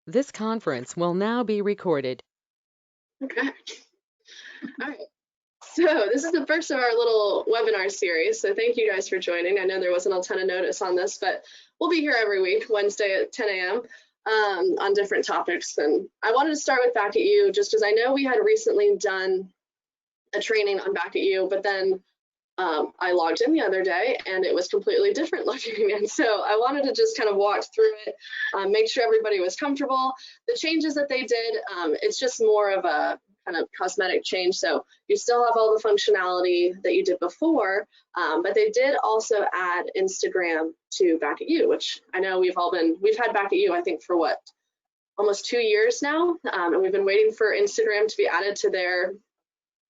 This conference will now be recorded. Okay. All right. So this is the first of our little webinar series. So thank you guys for joining. I know there wasn't a ton of notice on this, but we'll be here every week, Wednesday at 10 a.m. On different topics. And I wanted to start with Back at You, just because I know we had recently done a training on Back at You, but then I logged in the other day and it was completely different looking. And so I wanted to just kind of walk through it, make sure everybody was comfortable. The changes that they did, it's just more of a kind of cosmetic change. So you still have all the functionality that you did before, but they did also add Instagram to Back at You, which I know we've had Back at You, I think, for what, almost 2 years now. And we've been waiting for Instagram to be added to their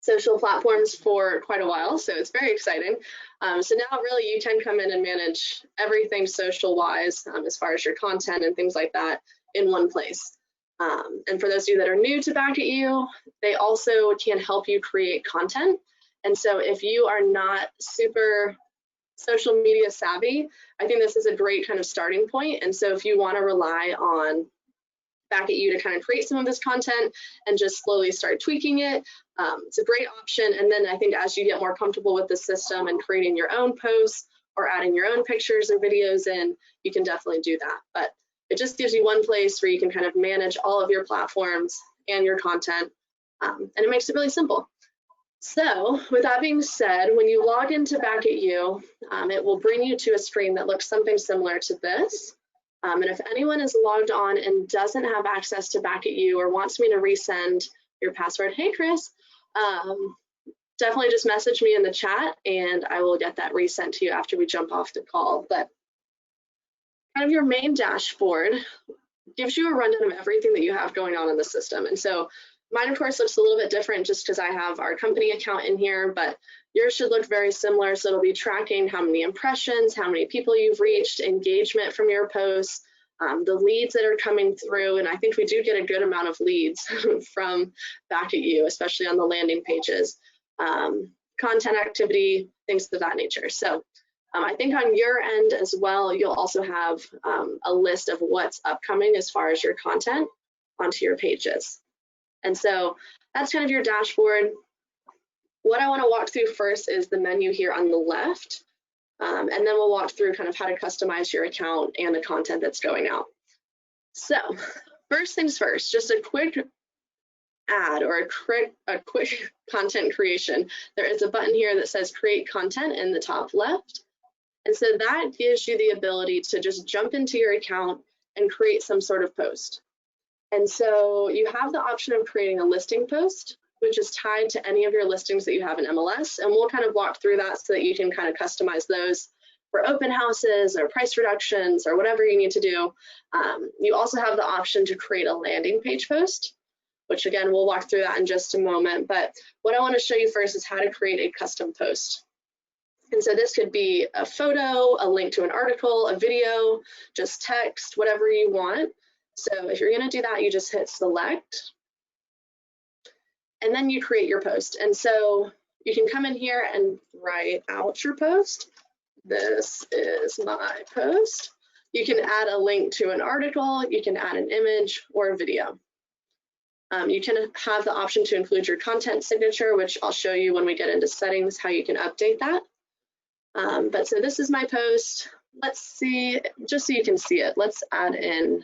social platforms for quite a while, so it's very exciting. So now really you can come in and manage everything social wise, as far as your content and things like that, in one place. And for those of you that are new to Back at You, they also can help you create content. And so if you are not super social media savvy, I think this is a great kind of starting point. And so if you want to rely on Back at You to kind of create some of this content and just slowly start tweaking it, it's a great option. And then I think as you get more comfortable with the system and creating your own posts or adding your own pictures or videos in, you can definitely do that. But it just gives you one place where you can kind of manage all of your platforms and your content, and it makes it really simple. So with that being said, when you log into Back at You, it will bring you to a screen that looks something similar to this. And if anyone is logged on and doesn't have access to Back at You or wants me to resend your password, hey Chris, definitely just message me in the chat and I will get that resent to you after we jump off the call. But kind of your main dashboard gives you a rundown of everything that you have going on in the system. And so mine, of course, looks a little bit different just because I have our company account in here, but yours should look very similar. So it'll be tracking how many impressions, how many people you've reached, engagement from your posts, the leads that are coming through. And I think we do get a good amount of leads from Back at You, especially on the landing pages, content activity, things of that nature. So I think on your end as well, you'll also have a list of what's upcoming as far as your content onto your pages. And so that's kind of your dashboard. What I want to walk through first is the menu here on the left, and then we'll walk through kind of how to customize your account and the content that's going out. So first things first, just a quick ad or a quick content creation. There is a button here that says create content in the top left. And so that gives you the ability to just jump into your account and create some sort of post. And so you have the option of creating a listing post, which is tied to any of your listings that you have in MLS. And we'll kind of walk through that so that you can kind of customize those for open houses or price reductions or whatever you need to do. You also have the option to create a landing page post, which again, we'll walk through that in just a moment. But what I want to show you first is how to create a custom post. And so this could be a photo, a link to an article, a video, just text, whatever you want. So if you're going to do that, you just hit select and then you create your post. And so you can come in here and write out your post. This is my post. You can add a link to an article, you can add an image or a video. You can have the option to include your content signature, which I'll show you when we get into settings, how you can update that. But so this is my post. Let's see, just so you can see it, let's add in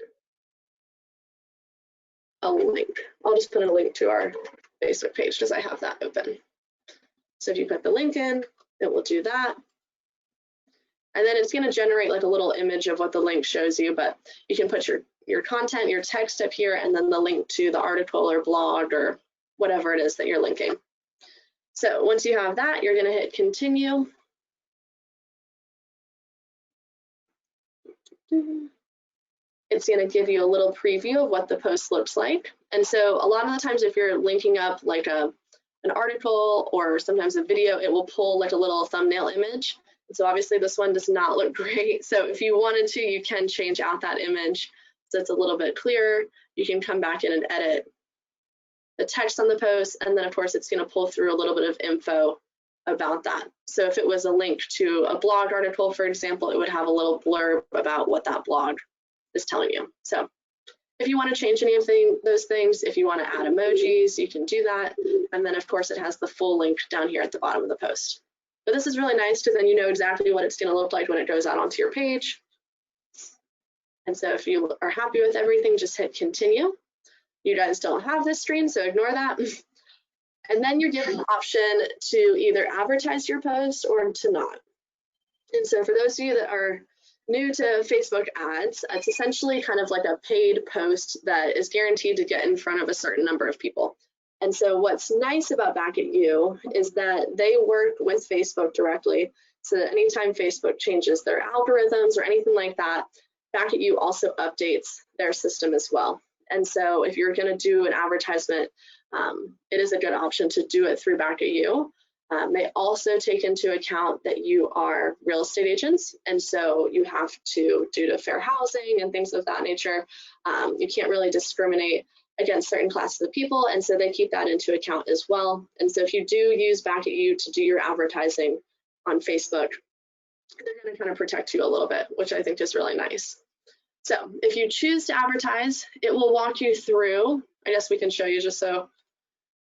a link. I'll just put a link to our Facebook page because I have that open. So if you put the link in, it will do that. And then it's going to generate like a little image of what the link shows you, but you can put your content, your text up here, and then the link to the article or blog or whatever it is that you're linking. So once you have that, you're going to hit continue. It's going to give you a little preview of what the post looks like. And so a lot of the times if you're linking up like an article or sometimes a video, it will pull like a little thumbnail image. And so obviously this one does not look great. So if you wanted to, you can change out that image so it's a little bit clearer. You can come back in and edit the text on the post. And then of course it's going to pull through a little bit of info about that. So if it was a link to a blog article, for example, it would have a little blurb about what that blog is telling you. So If you want to change any of those things, if you want to add emojis, you can do that. And then of course it has the full link down here at the bottom of the post. But this is really nice because then you know exactly what it's going to look like when it goes out onto your page. And so if you are happy with everything, just hit continue. You guys don't have this screen, so ignore that. And then you're given the option to either advertise your post or to not. And so for those of you that are new to Facebook ads, it's essentially kind of like a paid post that is guaranteed to get in front of a certain number of people. And so what's nice about Back at You is that they work with Facebook directly, so that anytime Facebook changes their algorithms or anything like that, Back at You also updates their system as well. And so if you're going to do an advertisement, it is a good option to do it through Back at You. They also take into account that you are real estate agents, and so you have to, due to fair housing and things of that nature, you can't really discriminate against certain classes of people, and so they keep that into account as well. And so if you do use Back at You to do your advertising on Facebook, they're going to kind of protect you a little bit, which I think is really nice. So if you choose to advertise, it will walk you through. I guess we can show you just so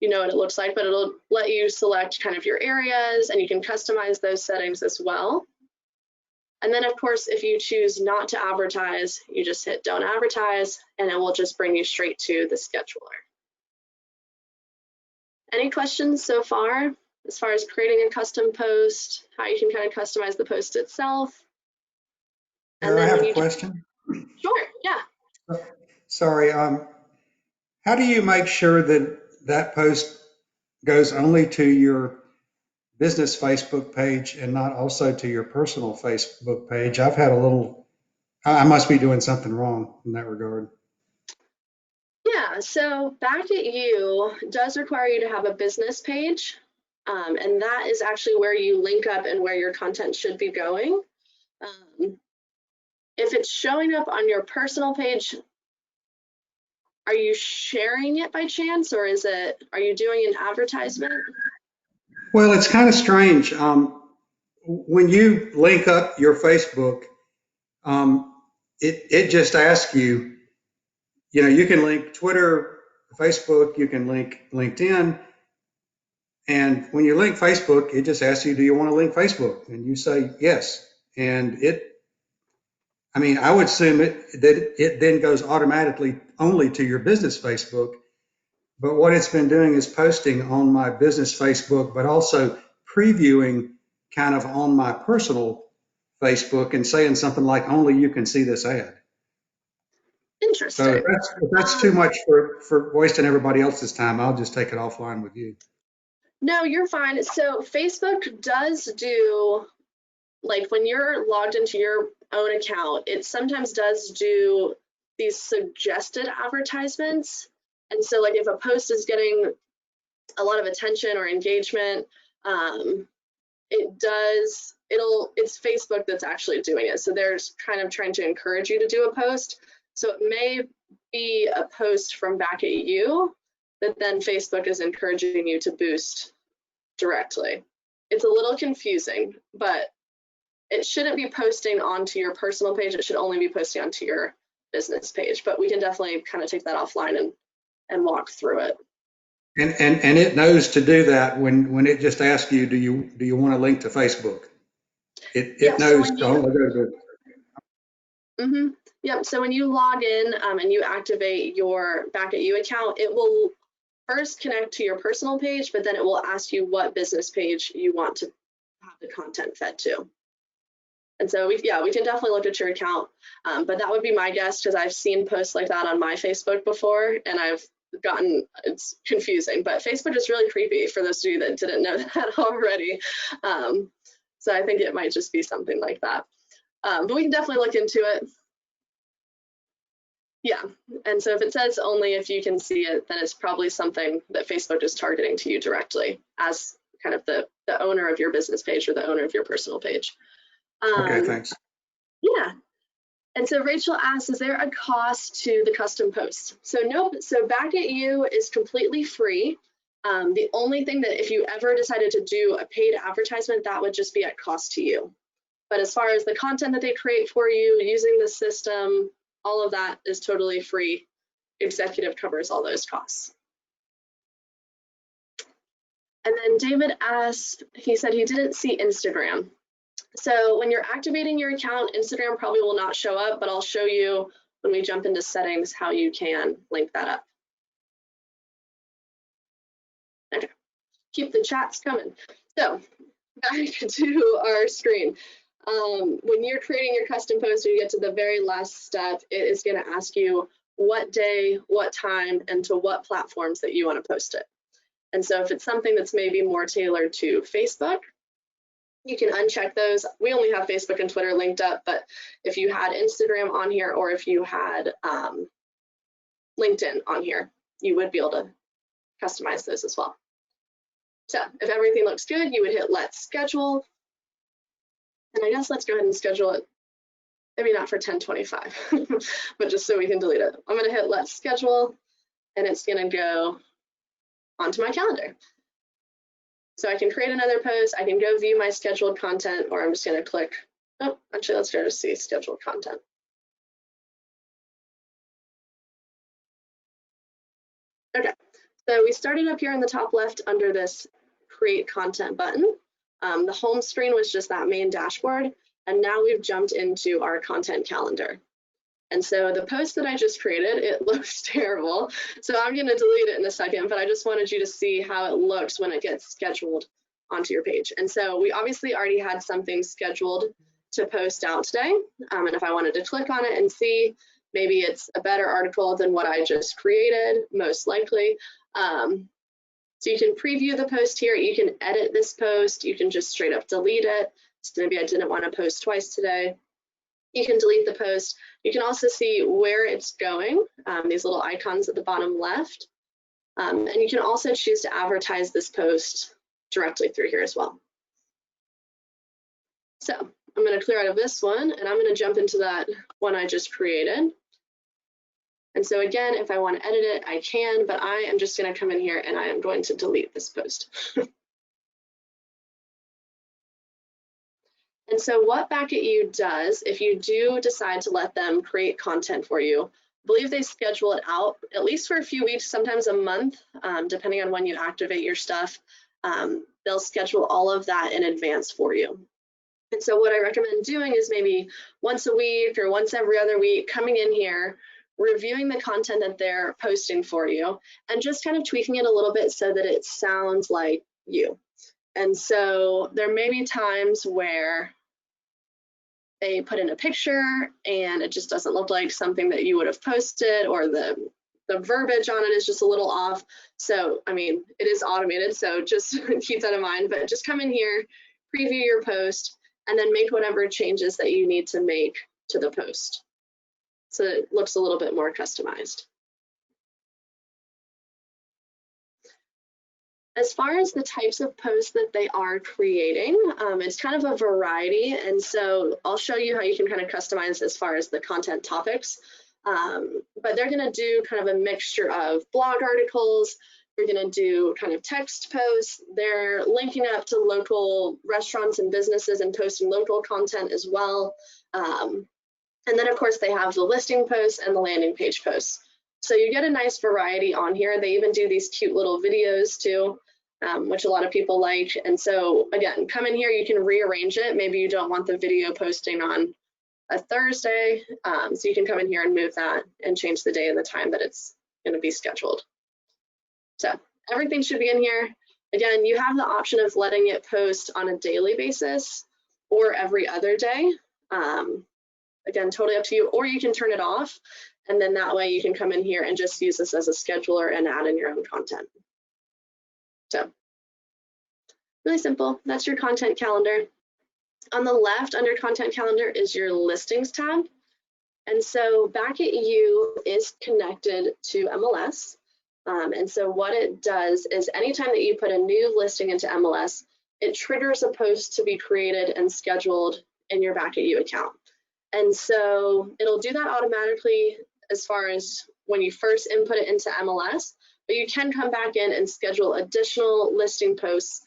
you know what it looks like, but it'll let you select kind of your areas, and you can customize those settings as well. And then of course, if you choose not to advertise, you just hit don't advertise, and it will just bring you straight to the scheduler. Any questions so far as creating a custom post, how you can kind of customize the post itself? And I have a question. Sure, yeah. Sorry, how do you make sure that that post goes only to your business Facebook page and not also to your personal Facebook page? I've had I must be doing something wrong in that regard. Yeah, so Back at You does require you to have a business page, and that is actually where you link up and where your content should be going. If it's showing up on your personal page, are you sharing it by chance, or are you doing an advertisement? Well, it's kind of strange. When you link up your Facebook, it just asks you, you can link Twitter, Facebook, you can link LinkedIn. And when you link Facebook, it just asks you, do you want to link Facebook? And you say yes. And I would assume that it then goes automatically only to your business Facebook. But what it's been doing is posting on my business Facebook, but also previewing kind of on my personal Facebook and saying something like, only you can see this ad. Interesting. So if that's too much for wasting everybody else's time, I'll just take it offline with you. No, you're fine. So Facebook does do, like when you're logged into your own account, it sometimes does do these suggested advertisements. And so like if a post is getting a lot of attention or engagement, it's Facebook that's actually doing it. So they're kind of trying to encourage you to do a post. So it may be a post from Back at You that then Facebook is encouraging you to boost directly. It's a little confusing, but it shouldn't be posting onto your personal page. It should only be posting onto your business page, but we can definitely kind of take that offline and walk through it. And it knows to do that when it just asks you, do you want to link to Facebook? It knows to only go to it. Yep. So when you log in and you activate your Back at You account, it will first connect to your personal page, but then it will ask you what business page you want to have the content fed to. And so we can definitely look at your account, but that would be my guess because I've seen posts like that on my Facebook before, and it's confusing. But Facebook is really creepy for those of you that didn't know that already. So I think it might just be something like that. But we can definitely look into it. Yeah, and so if it says only if you can see it, then it's probably something that Facebook is targeting to you directly as kind of the owner of your business page or the owner of your personal page. Okay, thanks. Yeah, and so Rachel asks, is there a cost to the custom post? So nope, so Back at You is completely free. The only thing that if you ever decided to do a paid advertisement, that would just be at cost to you. But as far as the content that they create for you, using the system, all of that is totally free executive covers all those costs. And then David asked, he said he didn't see Instagram. So when you're activating your account, Instagram probably will not show up, but I'll show you when we jump into settings how you can link that up. Okay, keep the chats coming. So back to our screen. When you're creating your custom post, when you get to the very last step, it is going to ask you what day, what time, and to what platforms that you want to post it. And so if it's something that's maybe more tailored to Facebook, you can uncheck those. We only have Facebook and Twitter linked up, but if you had Instagram on here, or if you had LinkedIn on here, you would be able to customize those as well. So if everything looks good, you would hit Let's Schedule. And I guess let's go ahead and schedule it, maybe not for 10:25, but just so we can delete it. I'm going to hit Let's Schedule, and it's going to go onto my calendar. So I can create another post, I can go view my scheduled content, or I'm just going to click, oh, actually, let's go to see scheduled content. Okay, so we started up here in the top left under this Create Content button. The home screen was just that main dashboard, and now we've jumped into our content calendar. And so the post that I just created, it looks terrible. So I'm going to delete it in a second, but I just wanted you to see how it looks when it gets scheduled onto your page. And so we obviously already had something scheduled to post out today. And if I wanted to click on it and see, maybe it's a better article than what I just created, most likely. So you can preview the post here. You can edit this post. You can just straight up delete it. So maybe I didn't want to post twice today. You can delete the post. You can also see where it's going, these little icons at the bottom left. And you can also choose to advertise this post directly through here as well. So I'm going to clear out of this one, and I'm going to jump into that one I just created. And so again, if I want to edit it, I can, but I am just going to come in here and I am going to delete this post. And so what Back at You does, if you do decide to let them create content for you, I believe they schedule it out at least for a few weeks, sometimes a month, depending on when you activate your stuff. They'll schedule all of that in advance for you. And so what I recommend doing is maybe once a week or once every other week, coming in here, reviewing the content that they're posting for you, and just kind of tweaking it a little bit so that it sounds like you. And so there may be times where they put in a picture and it just doesn't look like something that you would have posted, or the verbiage on it is just a little off. So, I mean, it is automated, so just keep that in mind, but just come in here, preview your post, and then make whatever changes that you need to make to the post, so it looks a little bit more customized. As far as the types of posts that they are creating, it's kind of a variety, and so I'll show you how you can kind of customize as far as the content topics. But they're going to do kind of a mixture of blog articles. They're going to do kind of text posts. They're linking up to local restaurants and businesses and posting local content as well. And then, of course, they have the listing posts and the landing page posts. So you get a nice variety on here. They even do these cute little videos too, which a lot of people like. And so, again, come in here, you can rearrange it. Maybe you don't want the video posting on a Thursday, so you can come in here and move that and change the day and the time that it's going to be scheduled. So everything should be in here. Again, you have the option of letting it post on a daily basis or every other day. Again, totally up to you, or you can turn it off, and then that way you can come in here and just use this as a scheduler and add in your own content. So really simple. That's your content calendar. On the left under content calendar is your listings tab. And so Back at You is connected to MLS. And so what it does is anytime that you put a new listing into MLS, it triggers a post to be created and scheduled in your Back at You account. And so it'll do that automatically as far as when you first input it into MLS, but you can come back in and schedule additional listing posts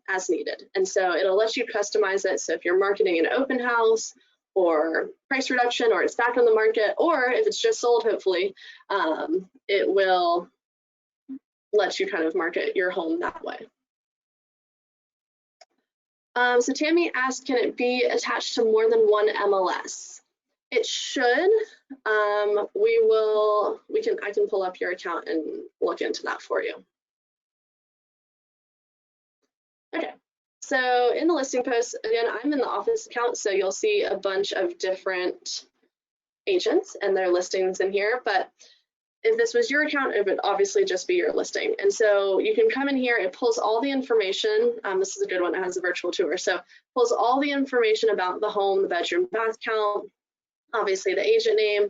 as needed. And so it'll let you customize it. So if you're marketing an open house, or price reduction, or it's back on the market, or if it's just sold, hopefully, it will let you kind of market your home that way. So Tammy asked, can it be attached to more than one MLS? It should. I can pull up your account and look into that for you. Okay, so in the listing post, again, I'm in the office account, so you'll see a bunch of different agents and their listings in here, but if this was your account, it would obviously just be your listing. And so you can come in here, it pulls all the information. This is a good one, it has a virtual tour. So pulls all the information about the home, the bedroom, bath count, obviously the agent name.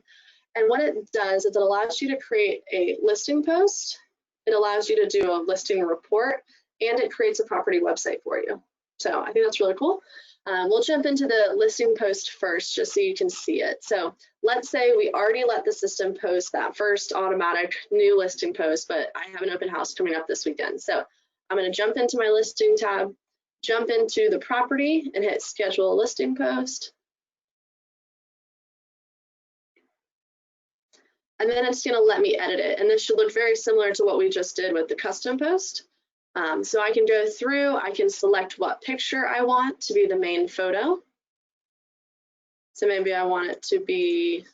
And what it does is it allows you to create a listing post. It allows you to do a listing report, and it creates a property website for you. So I think that's really cool. We'll jump into the listing post first, just so you can see it. So let's say we already let the system post that first automatic new listing post, but I have an open house coming up this weekend. So I'm going to jump into my listing tab, jump into the property, and hit schedule a listing post. And then it's going to let me edit it. And this should look very similar to what we just did with the custom post. So I can go through, I can select what picture I want to be the main photo. So maybe I want it to be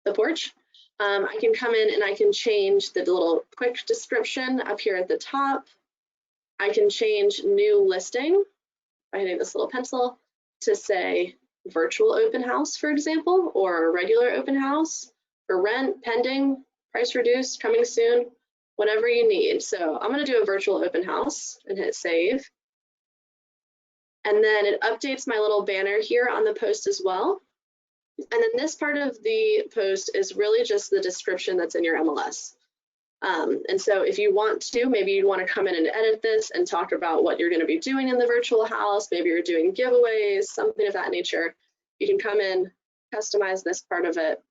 the porch. I can come in and I can change the little quick description up here at the top. I can change new listing by hitting this little pencil to say virtual open house, for example, or regular open house, for rent, pending, price reduced, coming soon, whatever you need. So I'm going to do a virtual open house and hit save. And then it updates my little banner here on the post as well. And then this part of the post is really just the description that's in your MLS. And so if you want to, maybe you want to come in and edit this and talk about what you're going to be doing in the virtual house. Maybe you're doing giveaways, something of that nature. You can come in, customize this part of it,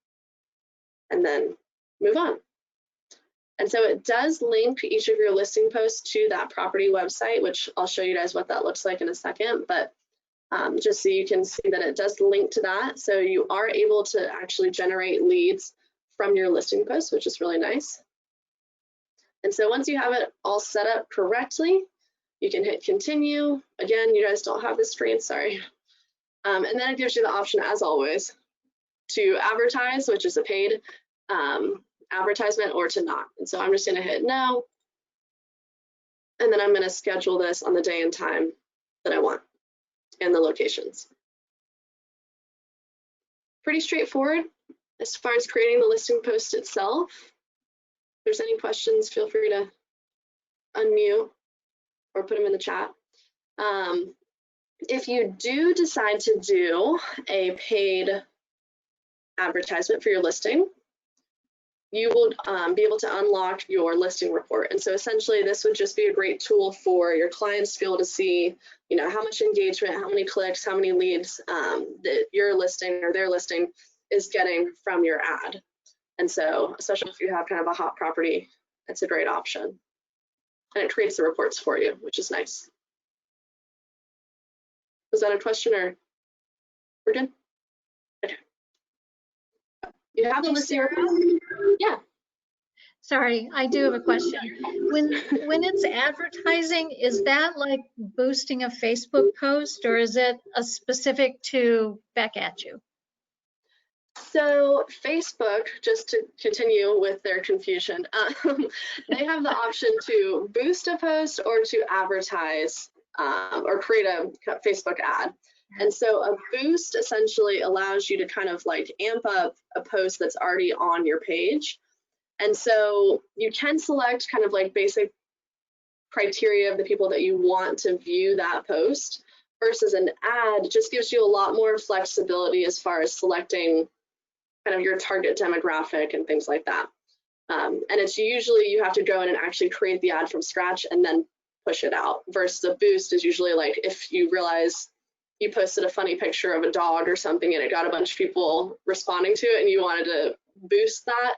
and then move on. And so it does link each of your listing posts to that property website, which I'll show you guys what that looks like in a second, but just so you can see that it does link to that. So you are able to actually generate leads from your listing post, which is really nice. And so once you have it all set up correctly, you can hit continue. Again, you guys don't have the screen, sorry. And then it gives you the option, as always, to advertise, which is a paid advertisement, or to not. And so I'm just going to hit no. And then I'm going to schedule this on the day and time that I want and the locations. Pretty straightforward as far as creating the listing post itself. If there's any questions, feel free to unmute or put them in the chat. If you do decide to do a paid advertisement for your listing, you will be able to unlock your listing report. And so essentially this would just be a great tool for your clients to be able to see, you know, how much engagement, how many clicks, how many leads that your listing or their listing is getting from your ad. And so especially if you have kind of a hot property, it's a great option. And it creates the reports for you, which is nice. Was that a question, or we're good? Okay. You have the listing report? Yeah. Sorry, I do have a question. When it's advertising, is that like boosting a Facebook post, or is it a specific to back at you? So Facebook, just to continue with their confusion, they have the option to boost a post or to advertise or create a Facebook ad. And so a boost essentially allows you to kind of like amp up a post that's already on your page. And so you can select kind of like basic criteria of the people that you want to view that post, versus an ad just gives you a lot more flexibility as far as selecting kind of your target demographic and things like that. And it's usually you have to go in and actually create the ad from scratch and then push it out, versus a boost is usually like if you realize you posted a funny picture of a dog or something and it got a bunch of people responding to it and you wanted to boost that,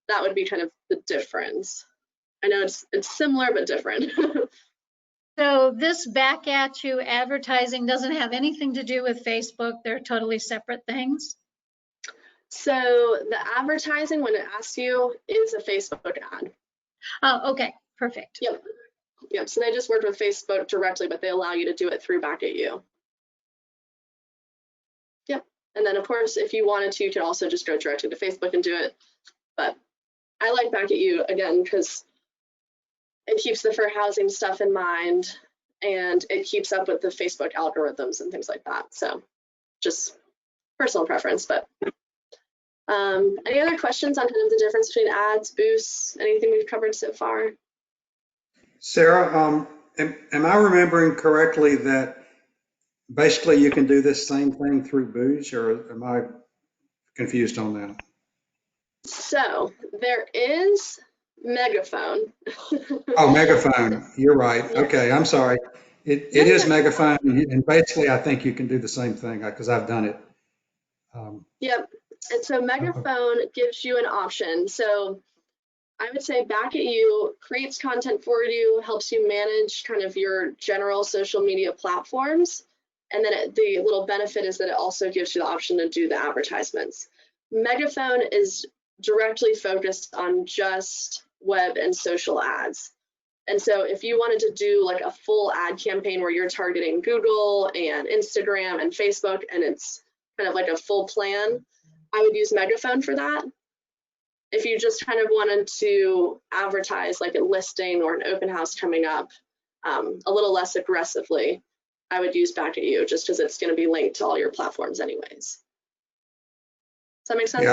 that would be kind of the difference. I know it's similar but different. So this back at you advertising doesn't have anything to do with Facebook. They're totally separate things. So the advertising, when it asks you, is a Facebook ad. Oh, okay, perfect. Yep. Yep. So they just worked with Facebook directly, but they allow you to do it through Back at You. Yep. And then of course, if you wanted to, you could also just go directly to Facebook and do it. But I like Back at You again because it keeps the fair housing stuff in mind, and it keeps up with the Facebook algorithms and things like that. So just personal preference. But any other questions on kind of the difference between ads, boosts, anything we've covered so far? Sarah, am I remembering correctly that basically you can do this same thing through Booz, or am I confused on that? So there is Megaphone. Oh, Megaphone. You're right. Yes. Okay, I'm sorry. It is Megaphone, and basically I think you can do the same thing because I've done it. Yep. And so Megaphone gives you an option. So I would say Back at You creates content for you, helps you manage kind of your general social media platforms. And then the little benefit is that it also gives you the option to do the advertisements. Megaphone is directly focused on just web and social ads. And so if you wanted to do like a full ad campaign where you're targeting Google and Instagram and Facebook, and it's kind of like a full plan, I would use Megaphone for that. If you just kind of wanted to advertise like a listing or an open house coming up a little less aggressively, I would use Back at You just because it's going to be linked to all your platforms anyways. Does that make sense?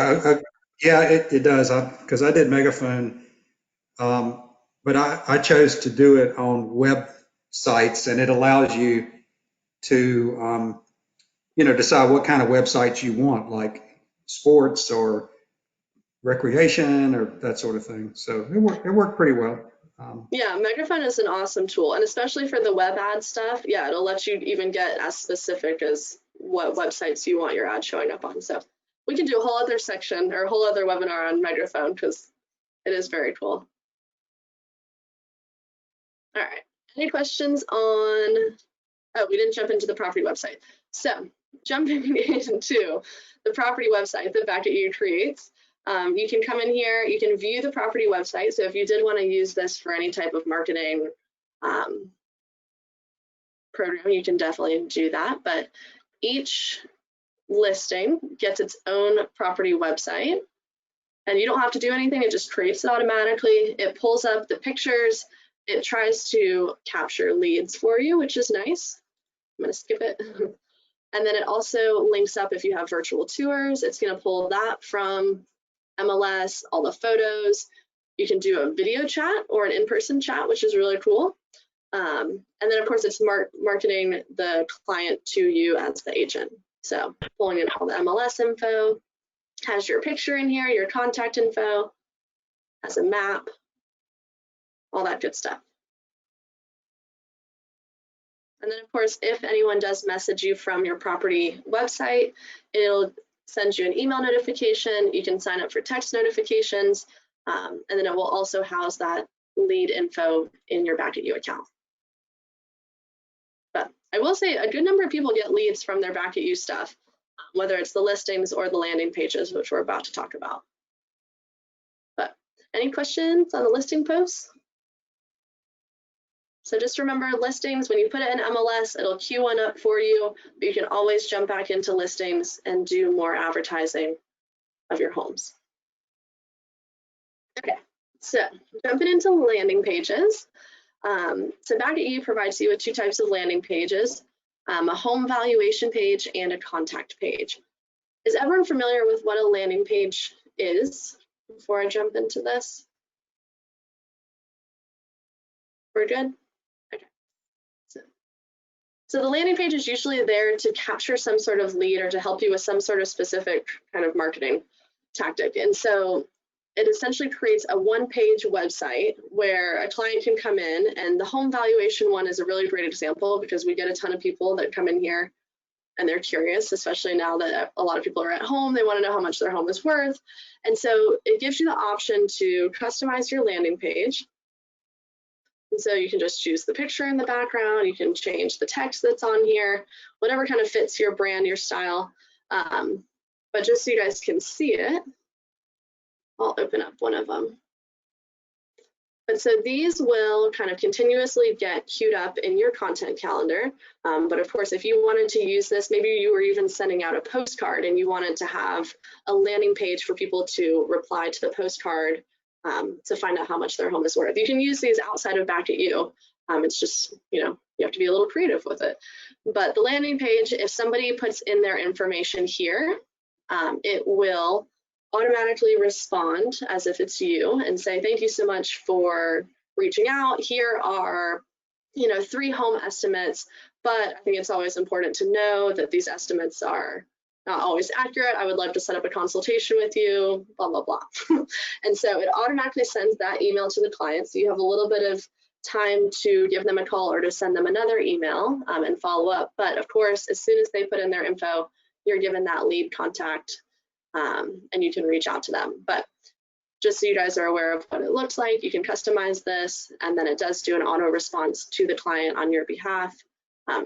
Yeah, it does. Because I did Megaphone, but I chose to do it on websites, and it allows you to decide what kind of websites you want, like sports or recreation or that sort of thing. So it worked pretty well. Yeah, Megaphone is an awesome tool, and especially for the web ad stuff, yeah, it'll let you even get as specific as what websites you want your ad showing up on. So we can do a whole other section or a whole other webinar on Megaphone because it is very cool. All right, any questions on, oh, we didn't jump into the property website. So jumping into the property website that Back at You creates, you can come in here, you can view the property website. So if you did want to use this for any type of marketing program, you can definitely do that. But each listing gets its own property website, and you don't have to do anything. It just creates it automatically. It pulls up the pictures. It tries to capture leads for you, which is nice. I'm going to skip it. And then it also links up if you have virtual tours. It's going to pull that from MLS, all the photos. You can do a video chat or an in-person chat, which is really cool. And then of course it's marketing the client to you as the agent. So pulling in all the MLS info, has your picture in here, your contact info, has a map, all that good stuff. And then of course, if anyone does message you from your property website, it'll send you an email notification. You can sign up for text notifications, and then it will also house that lead info in your Back at You account. But I will say a good number of people get leads from their Back at You stuff, whether it's the listings or the landing pages, which we're about to talk about. But any questions on the listing posts? So just remember listings, when you put it in MLS, it'll queue one up for you, but you can always jump back into listings and do more advertising of your homes. Okay, so jumping into landing pages. So Back at You provides you with two types of landing pages, a home valuation page and a contact page. Is everyone familiar with what a landing page is before I jump into this? We're good? Okay. So the landing page is usually there to capture some sort of lead or to help you with some sort of specific kind of marketing tactic. And so it essentially creates a one-page website where a client can come in, and the home valuation one is a really great example because we get a ton of people that come in here and they're curious, especially now that a lot of people are at home. They want to know how much their home is worth. And so it gives you the option to customize your landing page. And so you can just choose the picture in the background. You can change the text that's on here, whatever kind of fits your brand, your style. But just so you guys can see it, I'll open up one of them. But so these will kind of continuously get queued up in your content calendar. But of course, if you wanted to use this, maybe you were even sending out a postcard and you wanted to have a landing page for people to reply to the postcard to find out how much their home is worth. You can use these outside of Back at You. It's just, you have to be a little creative with it. But the landing page, if somebody puts in their information here, it will automatically respond as if it's you and say, thank you so much for reaching out. Here are, 3 home estimates, but I think it's always important to know that these estimates are not always accurate. I would love to set up a consultation with you, blah, blah, blah. And so it automatically sends that email to the client. So you have a little bit of time to give them a call or to send them another email and follow up. But of course, as soon as they put in their info, you're given that lead contact and you can reach out to them. But just so you guys are aware of what it looks like, you can customize this, and then it does do an auto response to the client on your behalf,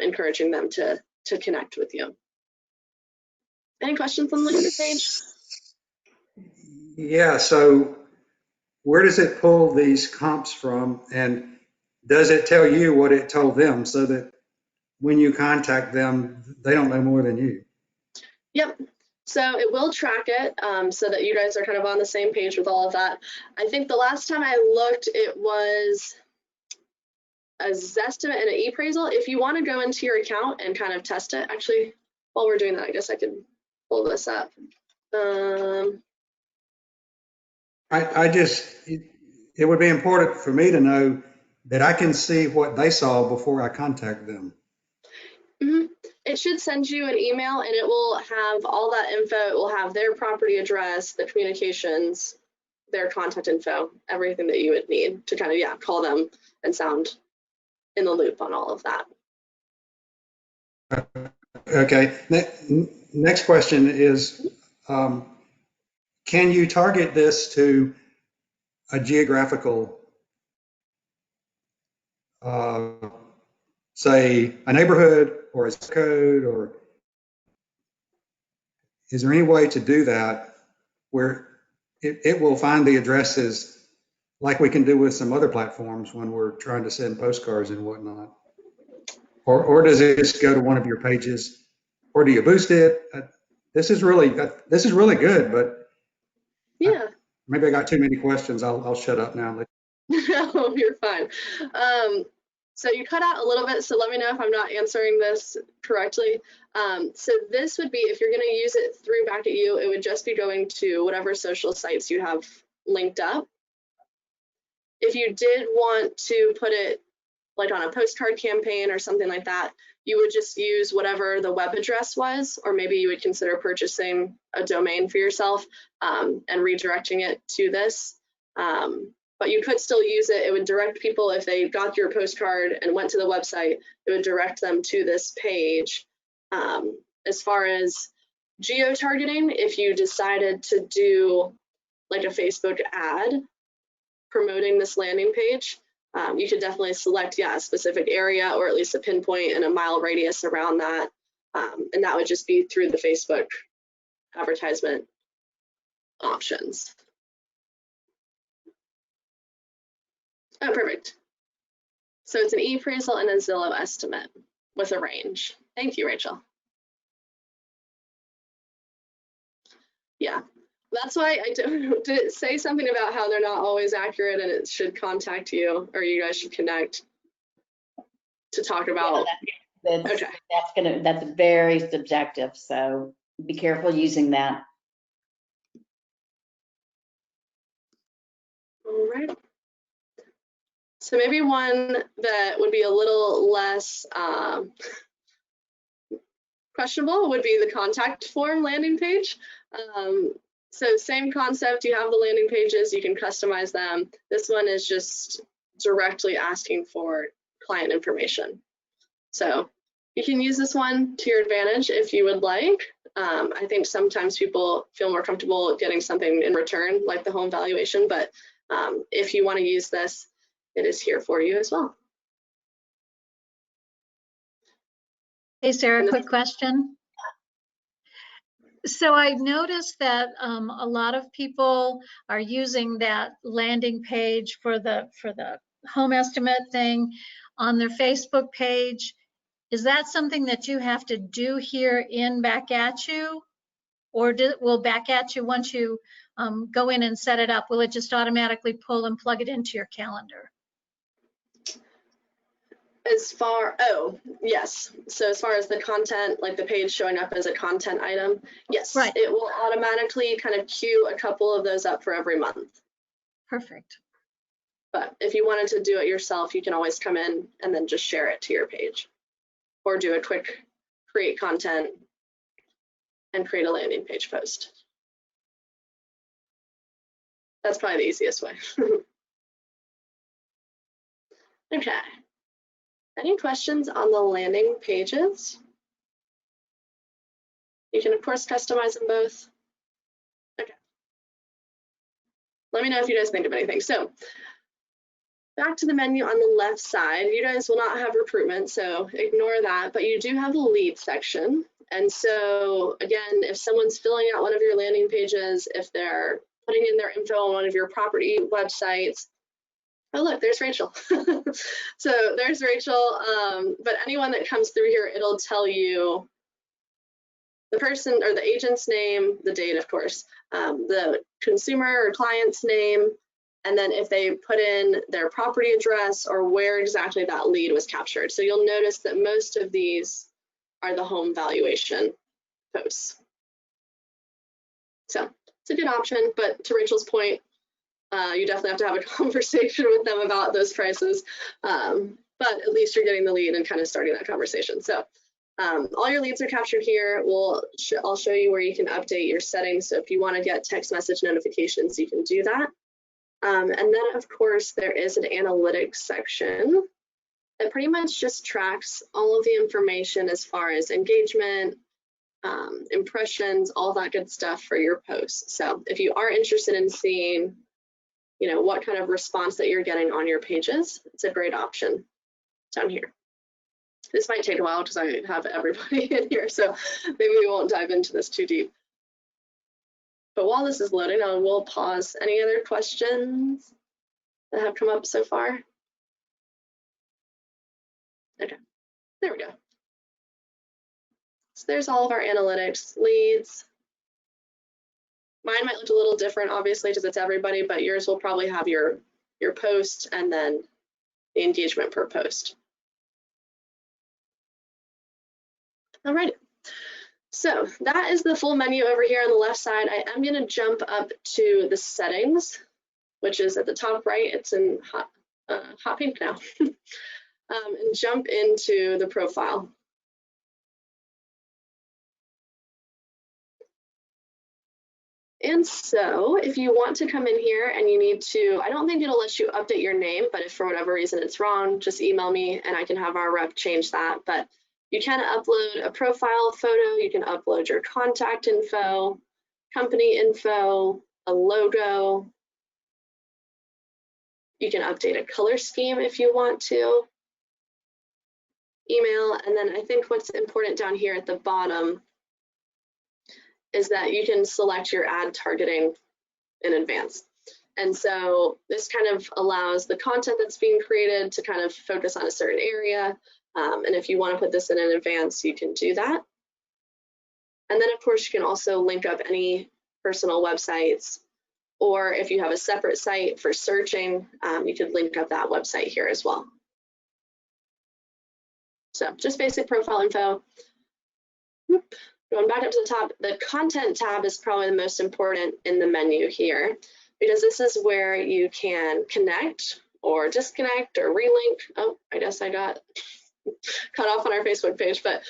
encouraging them to connect with you. Any questions on the landing page? Yeah, so where does it pull these comps from, and does it tell you what it told them so that when you contact them, they don't know more than you? Yep. So it will track it so that you guys are kind of on the same page with all of that. I think the last time I looked, it was a Zestimate and an ePraisal. If you want to go into your account and kind of test it, actually, while we're doing that, I guess I could pull this up. It would be important for me to know that I can see what they saw before I contact them. Mm-hmm. It should send you an email and it will have all that info. It will have their property address, the communications, their contact info, everything that you would need to kind of, call them and sound in the loop on all of that. Okay. Next question is, can you target this to a geographical, say, a neighborhood or a zip code, or is there any way to do that where it will find the addresses like we can do with some other platforms when we're trying to send postcards and whatnot? Or does it just go to one of your pages, or do you boost it? This is really good, but yeah, maybe I got too many questions. I'll shut up now. No, you're fine. So you cut out a little bit, so let me know if I'm not answering this correctly. So this would be, if you're going to use it through Back at You, it would just be going to whatever social sites you have linked up. If you did want to put it like on a postcard campaign or something like that, you would just use whatever the web address was, or maybe you would consider purchasing a domain for yourself and redirecting it to this. But you could still use it. It would direct people, if they got your postcard and went to the website, it would direct them to this page. As far as geo-targeting, if you decided to do like a Facebook ad promoting this landing page, you could definitely select, a specific area, or at least a pinpoint and a mile radius around that. And that would just be through the Facebook advertisement options. Oh, perfect. So it's an ePraisal and a Zillow estimate with a range. Thank you, Rachel. Yeah, that's why I did it say something about how they're not always accurate and it should contact you, or you guys should connect to talk about. Okay. That's very subjective, so be careful using that. All right. So maybe one that would be a little less questionable would be the contact form landing page. So same concept, you have the landing pages, you can customize them. This one is just directly asking for client information. So you can use this one to your advantage if you would like. I think sometimes people feel more comfortable getting something in return, like the home valuation, but if you want to use this, it is here for you as well. Hey, Sarah, And quick question. So I noticed that a lot of people are using that landing page for the home estimate thing on their Facebook page. Is that something that you have to do here in Back At You? Or will Back At You, once you go in and set it up, will it just automatically pull and plug it into your calendar? Oh, yes. So as far as the content, like the page showing up as a content item, yes, Right. it will automatically kind of queue a couple of those up for every month. Perfect. But if you wanted to do it yourself, you can always come in and then just share it to your page, or do a quick create content and create a landing page post. That's probably the easiest way. Okay. Any questions on the landing pages? You can, of course, customize them both. Okay. Let me know if you guys think of anything. So back to the menu on the left side, you guys will not have recruitment, so ignore that, but you do have the lead section. And so again, if someone's filling out one of your landing pages, if they're putting in their info on one of your property websites, oh look, there's Rachel. So there's Rachel, but anyone that comes through here, it'll tell you the person or the agent's name, the date, of course, the consumer or client's name, and then if they put in their property address or where exactly that lead was captured. So you'll notice that most of these are the home valuation posts. So it's a good option, but to Rachel's point, you definitely have to have a conversation with them about those prices, but at least you're getting the lead and kind of starting that conversation. So all your leads are captured here. I'll show you where you can update your settings. So if you want to get text message notifications, you can do that. And then, of course, there is an analytics section that pretty much just tracks all of the information as far as engagement, impressions, all that good stuff for your posts. So if you are interested in seeing, you know, what kind of response that you're getting on your pages, it's a great option down here. This might take a while because I have everybody in here, so maybe we won't dive into this too deep. But while this is loading, I will pause. Any other questions that have come up so far? Okay, there we go. So there's all of our analytics, leads. Mine might look a little different, obviously, because it's everybody, but yours will probably have your post and then the engagement per post. All right. So that is the full menu over here on the left side. I am going to jump up to the settings, which is at the top right. It's in hot pink now, and jump into the profile. And so if you want to come in here and you need to, I don't think it'll let you update your name, but if for whatever reason it's wrong, just email me and I can have our rep change that. But you can upload a profile photo, you can upload your contact info, company info, a logo. You can update a color scheme if you want to, email, and then I think what's important down here at the bottom is that you can select your ad targeting in advance. And so this kind of allows the content that's being created to kind of focus on a certain area. And if you want to put this in advance, you can do that. And then, of course, you can also link up any personal websites, or if you have a separate site for searching, you could link up that website here as well. So just basic profile info. Whoop. Going back up to the top, the content tab is probably the most important in the menu here, because this is where you can connect or disconnect or relink. Oh, I guess I got cut off on our Facebook page, but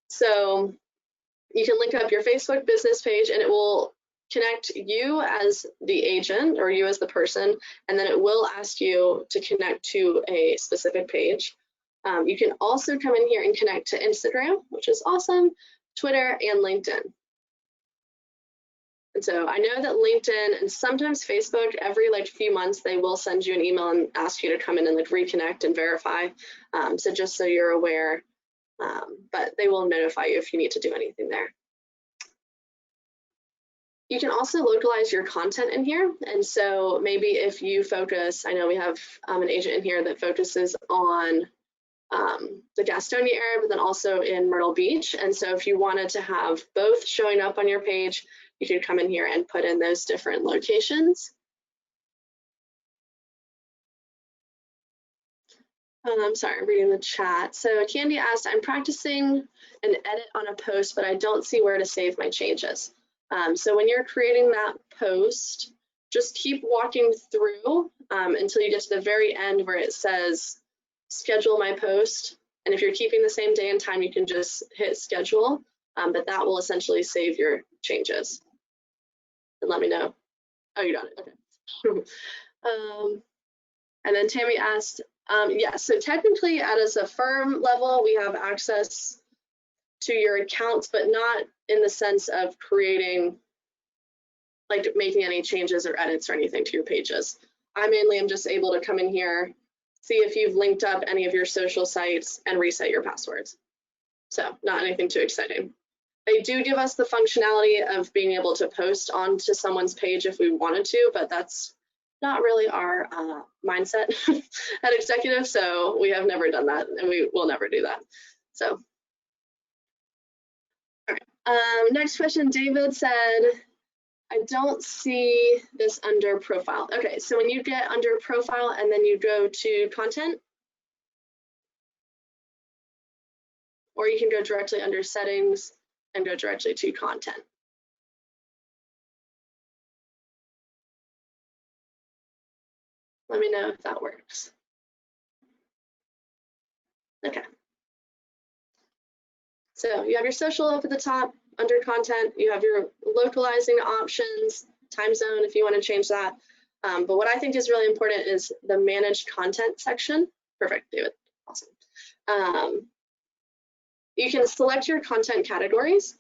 so you can link up your Facebook business page and it will connect you as the agent or you as the person, and then it will ask you to connect to a specific page. You can also come in here and connect to Instagram, which is awesome, Twitter, and LinkedIn. And so I know that LinkedIn and sometimes Facebook, every like few months, they will send you an email and ask you to come in and like reconnect and verify. So just so you're aware, but they will notify you if you need to do anything there. You can also localize your content in here. And so maybe if you focus, I know we have an agent in here that focuses on the Gastonia area, but then also in Myrtle Beach. And so if you wanted to have both showing up on your page, you could come in here and put in those different locations. I'm sorry, I'm reading the chat. So Candy asked, I'm practicing an edit on a post, but I don't see where to save my changes. So when you're creating that post, just keep walking through until you get to the very end where it says schedule my post. And if you're keeping the same day and time, you can just hit schedule, but that will essentially save your changes. And let me know. Oh, you got it, okay. And then Tammy asked, yeah, so technically as a firm level, we have access to your accounts, but not in the sense of creating, like making any changes or edits or anything to your pages. I mainly am just able to come in here, see if you've linked up any of your social sites and reset your passwords. So not anything too exciting. They do give us the functionality of being able to post onto someone's page if we wanted to, but that's not really our mindset at Executive, so we have never done that, and we will never do that. So, all right. Next question, David said, I don't see this under profile. Okay, so when you get under profile and then you go to content, or you can go directly under settings and go directly to content. Let me know if that works. Okay. So you have your social up at the top under content. You have your localizing options, time zone if you want to change that. But what I think is really important is the manage content section. Perfect, David. Awesome. You can select your content categories.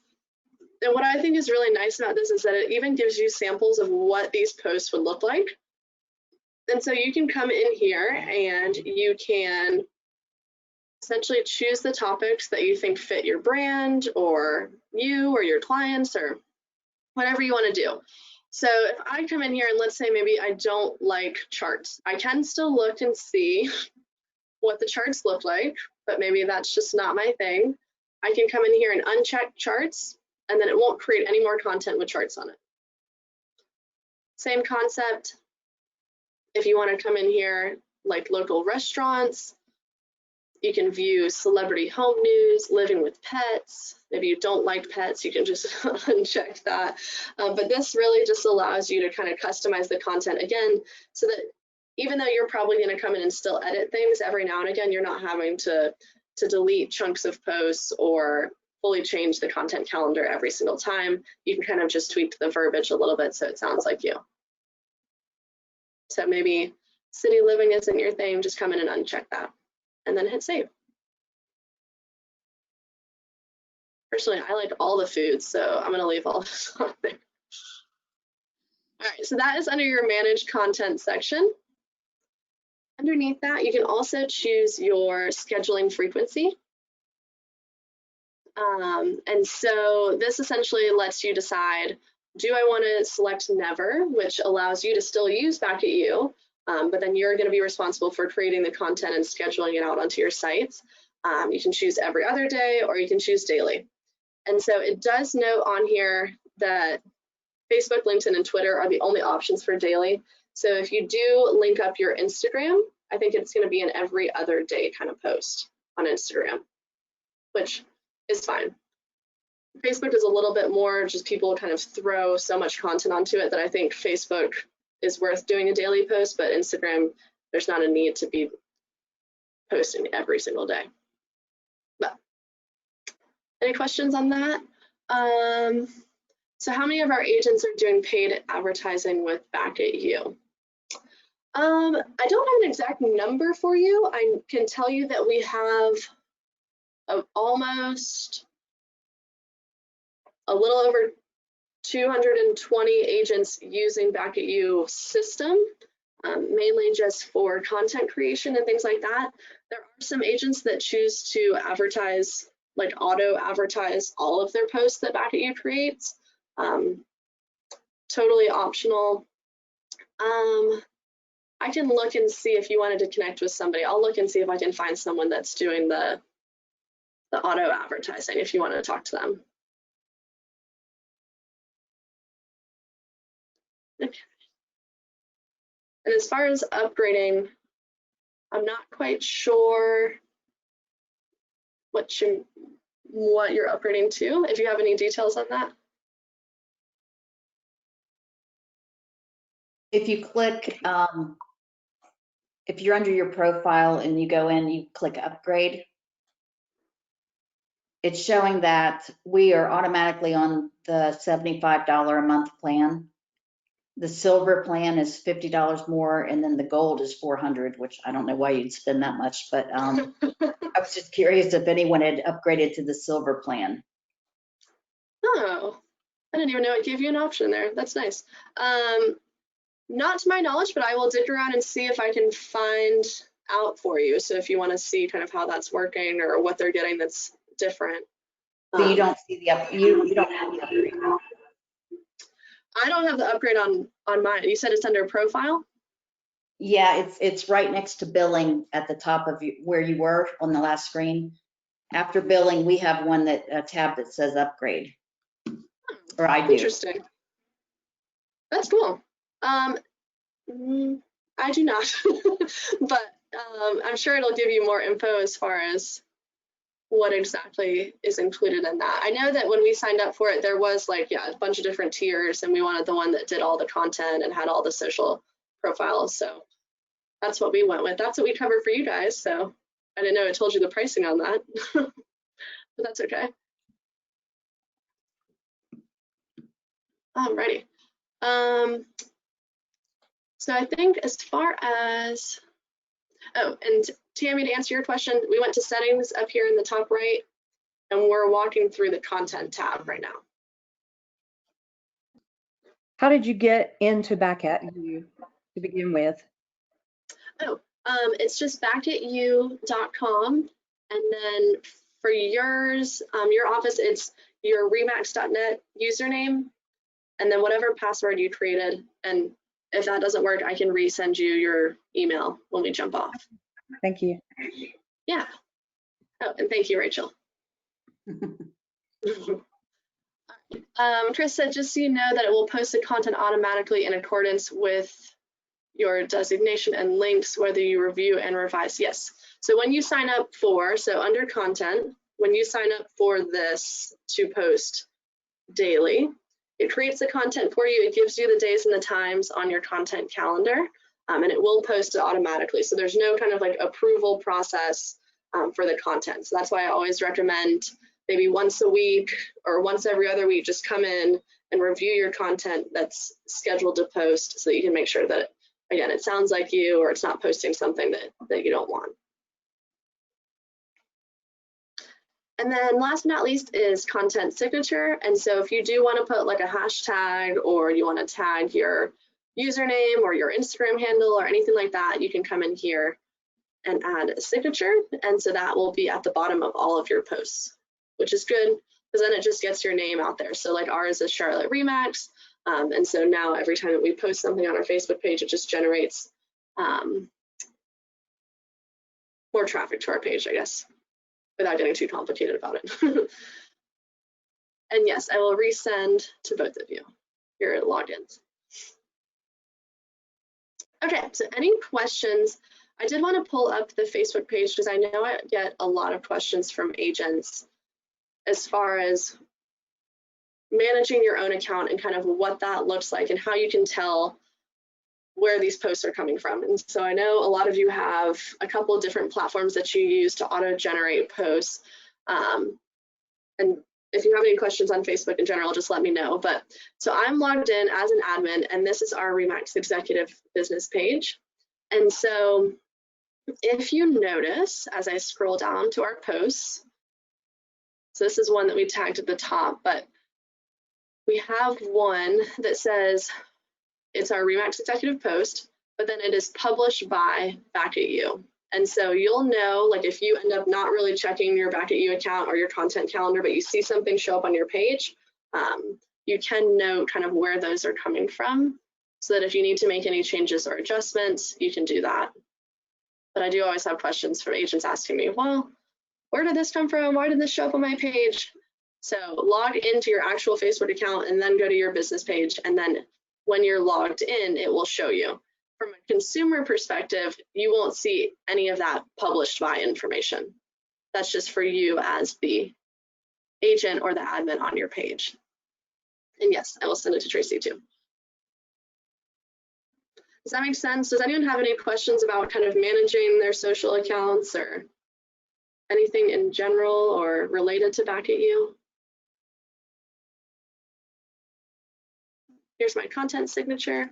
And what I think is really nice about this is that it even gives you samples of what these posts would look like. And so you can come in here and you can essentially choose the topics that you think fit your brand or you or your clients or whatever you want to do. So if I come in here and let's say maybe I don't like charts, I can still look and see what the charts look like, but maybe that's just not my thing. I can come in here and uncheck charts, and then it won't create any more content with charts on it. Same concept. If you want to come in here, like local restaurants, you can view celebrity home news, living with pets. Maybe you don't like pets, you can just uncheck that. But this really just allows you to kind of customize the content again, so that even though you're probably going to come in and still edit things every now and again, you're not having to delete chunks of posts or fully change the content calendar every single time. You can kind of just tweak the verbiage a little bit so it sounds like you. So maybe city living isn't your thing, just come in and uncheck that and then hit save. Personally, I like all the foods, so I'm gonna leave all this on there. All right, so that is under your manage content section. Underneath that, you can also choose your scheduling frequency. And so this essentially lets you decide, do I want to select never, which allows you to still use Back at You, but then you're going to be responsible for creating the content and scheduling it out onto your sites. You can choose every other day, or you can choose daily. And so it does note on here that Facebook, LinkedIn, and Twitter are the only options for daily. So if you do link up your Instagram, I think it's going to be an every other day kind of post on Instagram, which is fine. Facebook is a little bit more just people kind of throw so much content onto it that I think Facebook is worth doing a daily post, but Instagram, there's not a need to be posting every single day. But any questions on that? So how many of our agents are doing paid advertising with Back at You? I don't have an exact number for you. I can tell you that we have almost a little over 220 agents using Back at You system, mainly just for content creation and things like that. There are some agents that choose to advertise, like auto advertise all of their posts that Back at You creates. Totally optional. I can look and see if you wanted to connect with somebody. I'll look and see if I can find someone that's doing the auto advertising if you want to talk to them. Okay. And as far as upgrading, I'm not quite sure what you're upgrading to, if you have any details on that. If you click, if you're under your profile and you go in, you click upgrade, it's showing that we are automatically on the $75 a month plan. The silver plan is $50 more, and then the gold is $400, which I don't know why you'd spend that much, but I was just curious if anyone had upgraded to the silver plan. Oh, I didn't even know it gave you an option there. That's nice. Not to my knowledge, but I will dig around and see if I can find out for you. So if you want to see kind of how that's working or what they're getting that's different. So you don't see the you don't have the upgrade. I don't have the upgrade on mine. You said it's under profile? Yeah, it's right next to billing at the top of where you were on the last screen. After billing, we have one a tab that says upgrade. Or I do. Interesting. That's cool. I do not, but I'm sure it'll give you more info as far as what exactly is included in that. I know that when we signed up for it, there was like, yeah, a bunch of different tiers, and we wanted the one that did all the content and had all the social profiles. So that's what we went with. That's what we covered for you guys. So I didn't know it told you the pricing on that, but that's okay. Alrighty. So I think as far as, oh, and Tammy, to answer your question, we went to settings up here in the top right, and we're walking through the content tab right now. How did you get into Back at You to begin with? Oh, it's just backatyou.com, and then for yours, your office, it's your remax.net username, and then whatever password you created. And if that doesn't work, I can resend you your email when we jump off. Thank you. Yeah. Oh, and thank you, Rachel. Chris said, just so you know that it will post the content automatically in accordance with your designation and links, whether you review and revise. Yes. So when you sign up for, so under content, when you sign up for this to post daily, it creates the content for you. It gives you the days and the times on your content calendar, and it will post it automatically. So there's no kind of like approval process for the content. So that's why I always recommend maybe once a week or once every other week, just come in and review your content that's scheduled to post so that you can make sure that, again, it sounds like you or it's not posting something that you don't want. And then last but not least is content signature. And so if you do want to put like a hashtag or you want to tag your username or your Instagram handle or anything like that, you can come in here and add a signature. And so that will be at the bottom of all of your posts, which is good because then it just gets your name out there. So like ours is Charlotte REMAX. And so now every time that we post something on our Facebook page, it just generates more traffic to our page, I guess, without getting too complicated about it. And yes, I will resend to both of you your logins. Okay, so any questions? I did want to pull up the Facebook page because I know I get a lot of questions from agents as far as managing your own account and kind of what that looks like and how you can tell where these posts are coming from. And so I know a lot of you have a couple of different platforms that you use to auto-generate posts. And if you have any questions on Facebook in general, just let me know. But so I'm logged in as an admin, and this is our REMAX executive business page. And so if you notice, as I scroll down to our posts, so this is one that we tagged at the top, but we have one that says it's our REMAX executive post, but then it is published by Back at You. And so you'll know, like if you end up not really checking your Back at You account or your content calendar, but you see something show up on your page, you can note kind of where those are coming from, so that if you need to make any changes or adjustments, you can do that. But I do always have questions from agents asking me, well, where did this come from? Why did this show up on my page? So log into your actual Facebook account and then go to your business page. And then when you're logged in, it will show you. From a consumer perspective, you won't see any of that published by information. That's just for you as the agent or the admin on your page. And yes, I will send it to Tracy too. Does that make sense? Does anyone have any questions about kind of managing their social accounts or anything in general or related to Back at You? Here's my content signature.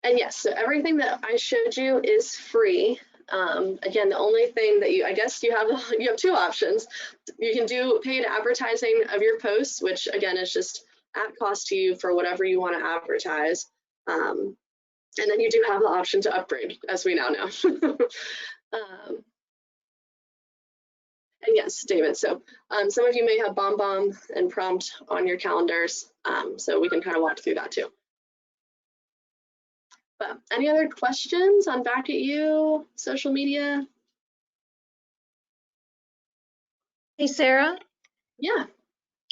And yes, so everything that I showed you is free. Again, the only thing that I guess you have two options. You can do paid advertising of your posts, which again is just at cost to you for whatever you want to advertise. And then you do have the option to upgrade, as we now know. And yes, David, so some of you may have BombBomb and Prompt on your calendars, so we can kind of walk through that too. But any other questions on Back at You, social media? Hey, Sarah? Yeah.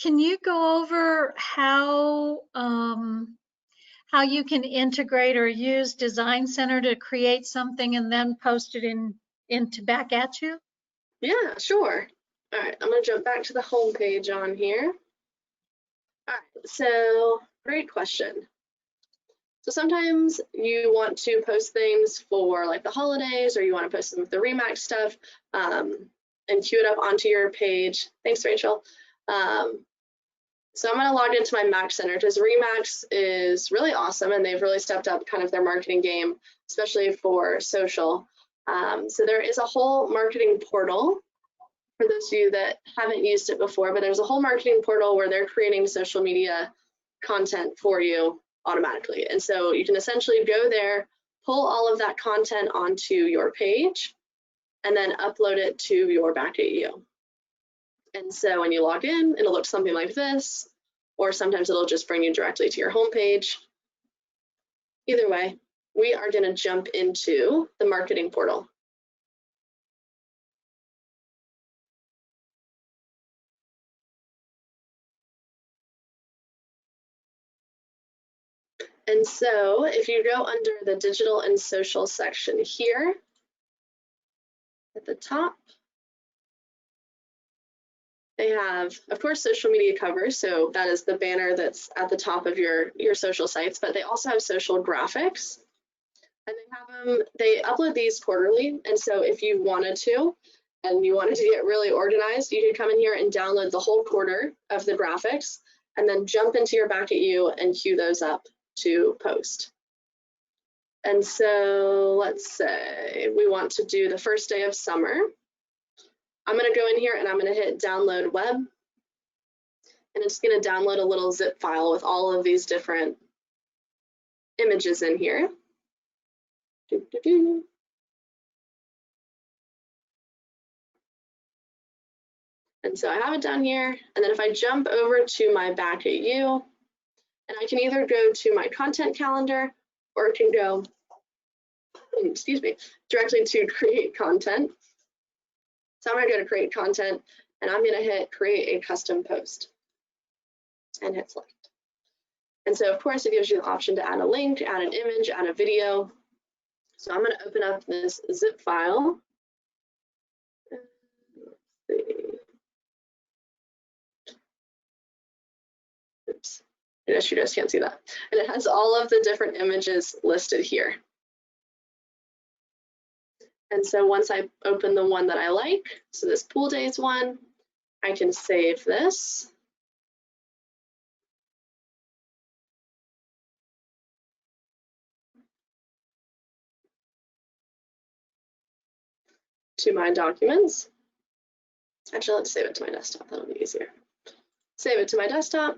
Can you go over how you can integrate or use Design Center to create something and then post it into Back at You? Yeah, sure. All right, I'm gonna jump back to the home page on here. All right, so great question. So sometimes you want to post things for like the holidays, or you want to post them with the REMAX stuff and queue it up onto your page. Thanks, Rachel. So I'm going to log into my Max Center because REMAX is really awesome and they've really stepped up kind of their marketing game, especially for social. So there is a whole marketing portal for those of you that haven't used it before, but there's a whole marketing portal where they're creating social media content for you automatically. And so you can essentially go there, pull all of that content onto your page, and then upload it to your Back at You. And so when you log in, it'll look something like this, or sometimes it'll just bring you directly to your home page. Either way, we are going to jump into the marketing portal. And so if you go under the digital and social section here at the top, they have, of course, social media covers. So that is the banner that's at the top of your social sites, but they also have social graphics. And they upload these quarterly. And so if you wanted to, and you wanted to get really organized, you could come in here and download the whole quarter of the graphics and then jump into your Back at You and queue those up to post. And so let's say we want to do the first day of summer. I'm going to go in here and I'm going to hit download web. And it's going to download a little zip file with all of these different images in here. And so I have it down here. And then if I jump over to my Back at You, and I can either go to my content calendar or it can go, excuse me, directly to create content. So I'm going to go to create content and I'm going to hit create a custom post and hit select. And so of course it gives you the option to add a link, add an image, add a video. So I'm going to open up this zip file. Let's see. Oops. I guess you guys can't see that. And it has all of the different images listed here. And so once I open the one that I like, so this pool days one, I can save this. to my documents. Actually, let's save it to my desktop. That'll be easier. Save it to my desktop.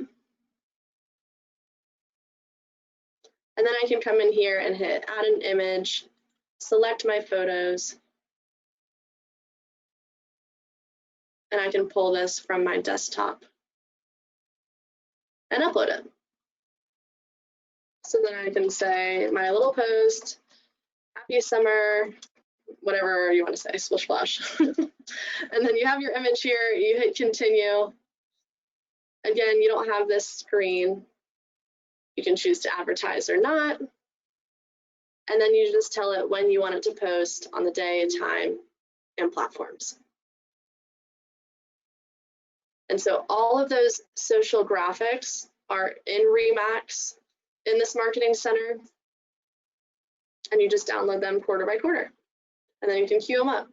And then I can come in here and hit add an image, select my photos, and I can pull this from my desktop and upload it. So then I can say my little post, happy summer, whatever you want to say, splish splash. And then you have your image here, you hit continue. Again, you don't have this screen. You can choose to advertise or not. And then you just tell it when you want it to post on the day, time, and platforms. And so all of those social graphics are in REMAX in this marketing center. And you just download them quarter by quarter. And then you can queue them up.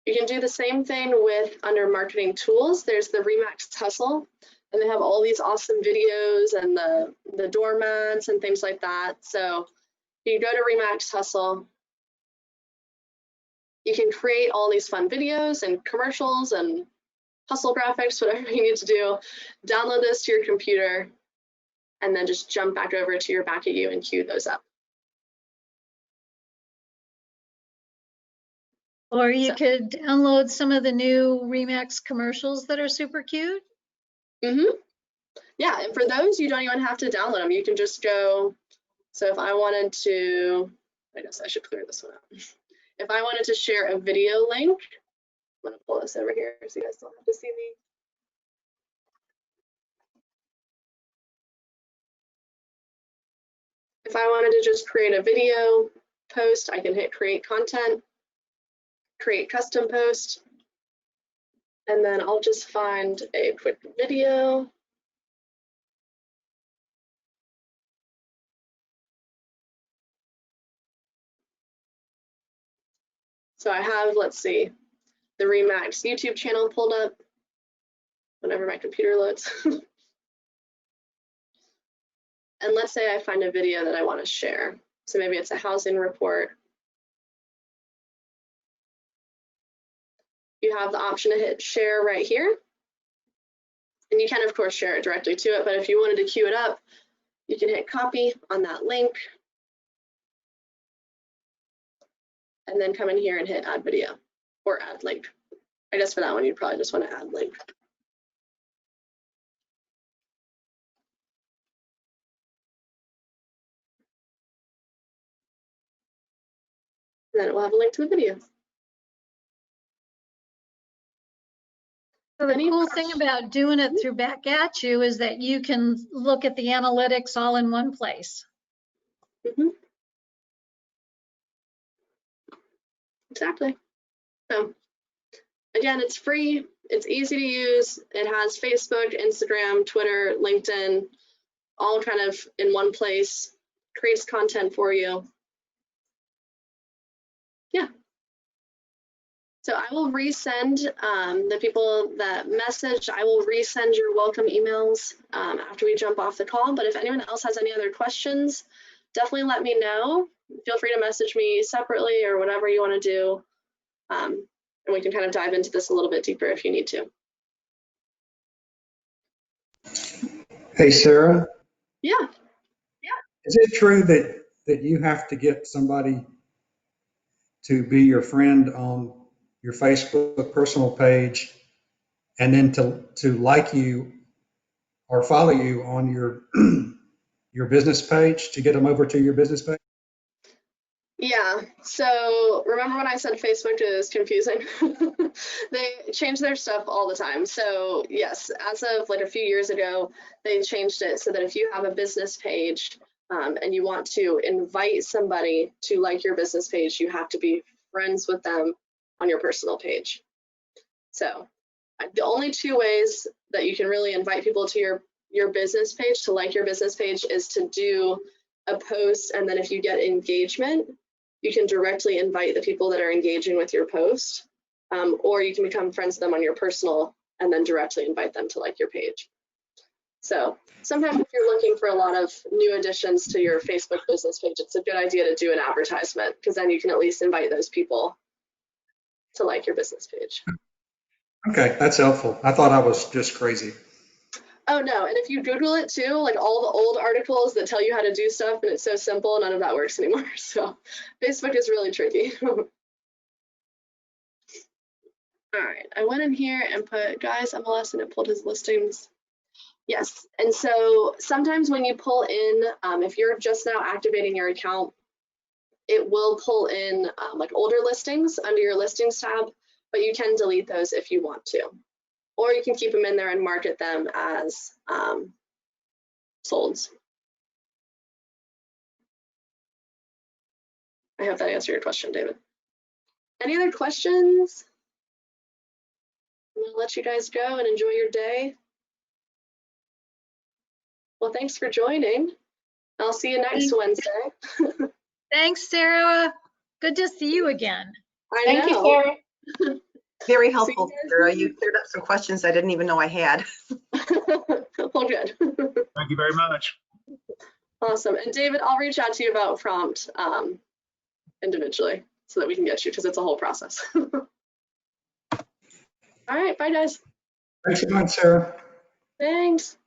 You can do the same thing with under marketing tools. There's the REMAX Hustle, and they have all these awesome videos and the doormats and things like that. So you go to REMAX Hustle, you can create all these fun videos and commercials and hustle graphics, whatever you need to do. Download this to your computer, and then just jump back over to your back at you and queue those up. Or you could download some of the new REMAX commercials that are super cute. Yeah, and for those, you don't even have to download them. You can just go. So if I wanted to, I guess I should clear this one out. If I wanted to share a video link, I'm going to pull this over here so you guys don't have to see me. If I wanted to just create a video post, I can hit create content, create custom post, and then I'll just find a quick video. So I have, let's see, the REMAX YouTube channel pulled up whenever my computer loads. And let's say I find a video that I want to share. So maybe it's a housing report. You have the option to hit share right here. And you can, of course, share it directly to it. But if you wanted to queue it up, you can hit copy on that link. And then come in here and hit add video or add link. I guess for that one, you'd probably just want to add link. And then it will have a link to the video. So the cool thing about doing it through Back At You is that you can look at the analytics all in one place. Exactly. So again, it's free, it's easy to use. It has Facebook, Instagram, Twitter, LinkedIn, all kind of in one place, creates content for you. Yeah. So I will resend the people that messaged, I will resend your welcome emails after we jump off the call. But if anyone else has any other questions, definitely let me know. Feel free to message me separately or whatever you want to do. And we can kind of dive into this a little bit deeper if you need to. Hey, Sarah. Yeah. Is it true that you have to get somebody to be your friend on your Facebook personal page and then to like you or follow you on your business page to get them over to your business page? Yeah, so remember when I said Facebook is confusing? They change their stuff all the time. So yes, as of like a few years ago, they changed it so that if you have a business page and you want to invite somebody to like your business page, you have to be friends with them on your personal page. So the only two ways that you can really invite people to your business page, to like your business page, is to do a post, and then if you get engagement, you can directly invite the people that are engaging with your post, or you can become friends with them on your personal and then directly invite them to like your page. So sometimes if you're looking for a lot of new additions to your Facebook business page, it's a good idea to do an advertisement, because then you can at least invite those people to like your business page. Okay, that's helpful. I thought I was just crazy. Oh no, and if you Google it too, like all the old articles that tell you how to do stuff, and it's so simple, none of that works anymore. So Facebook is really tricky. All right, I went in here and put Guy's MLS and it pulled his listings. Yes, and so sometimes when you pull in, if you're just now activating your account, it will pull in like older listings under your listings tab, but you can delete those if you want to. Or you can keep them in there and market them as solds. I hope that answered your question, David. Any other questions? I'm gonna let you guys go and enjoy your day. Well, thanks for joining. I'll see you next Wednesday. Thanks, Sarah. Good to see you again. I Thank you, know. Sarah. Very See helpful, you guys Sarah. later. You cleared up some questions I didn't even know I had. All good. Thank you very much. Awesome. And David, I'll reach out to you about prompt individually so that we can get you, because it's a whole process. All right, bye guys. Thanks so much, Sarah. Thanks.